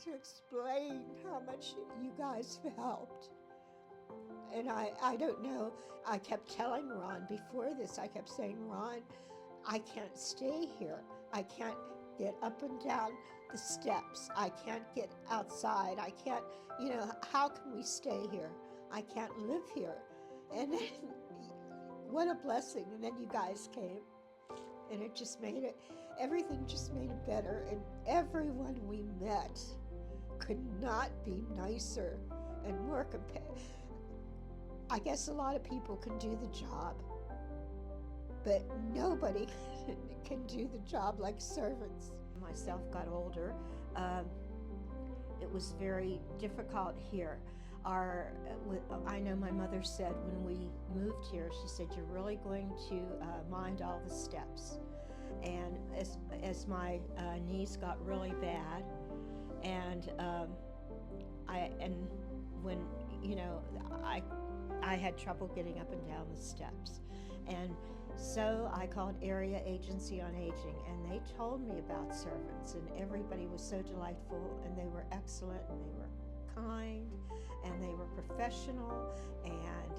to explain how much you guys have helped. And I don't know, I kept telling Ron before this, I kept saying, Ron, I can't stay here. I can't get up and down the steps. I can't get outside. I can't, how can we stay here? I can't live here. And then, what a blessing. And then you guys came. And it just made it, everything just made it better. And everyone we met could not be nicer and more compassionate. I guess a lot of people can do the job, but nobody can do the job like servants. Myself got older. It was very difficult here. I know my mother said when we moved here, she said, you're really going to mind all the steps. And as my knees got really bad, and I had trouble getting up and down the steps. And so I called Area Agency on Aging, and they told me about servants, and everybody was so delightful, and they were excellent, and they were kind, and they were professional, and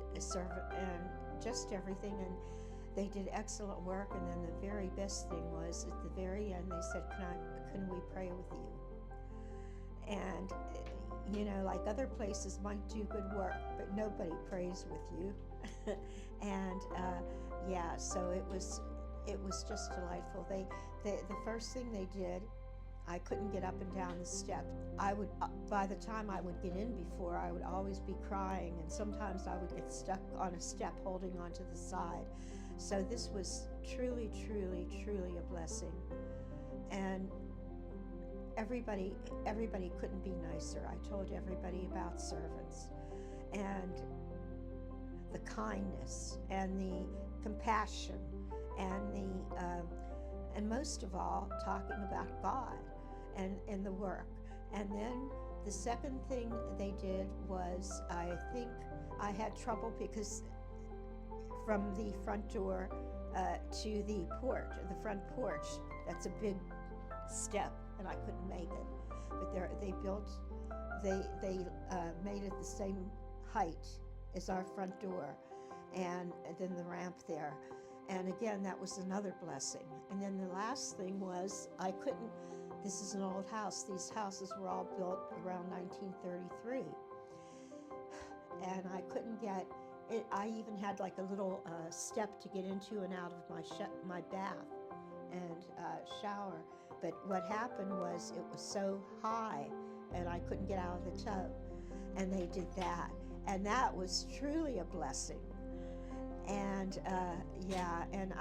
just everything, and they did excellent work. And then the very best thing was, at the very end, they said, can we pray with you? And like other places might do good work, but nobody prays with you. And so it was just delightful. The first thing they did, I couldn't get up and down the steps. By the time I would get in before, I would always be crying, and sometimes I would get stuck on a step holding onto the side. So this was truly, truly, truly a blessing. And everybody couldn't be nicer. I told everybody about servants, and the kindness and the compassion and most of all, talking about God and the work. And then the second thing they did was, I think I had trouble because from the front door to the porch, the front porch, that's a big step, and I couldn't make it. But they made it the same height as our front door, and then the ramp there. And again, that was another blessing. And then the last thing was, this is an old house. These houses were all built around 1933. And I couldn't get it. I even had like a little step to get into and out of my bath and shower. But what happened was, it was so high and I couldn't get out of the tub. And they did that. And that was truly a blessing. And and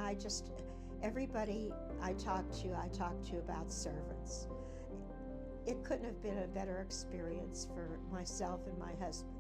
everybody I talked to about servants. It couldn't have been a better experience for myself and my husband.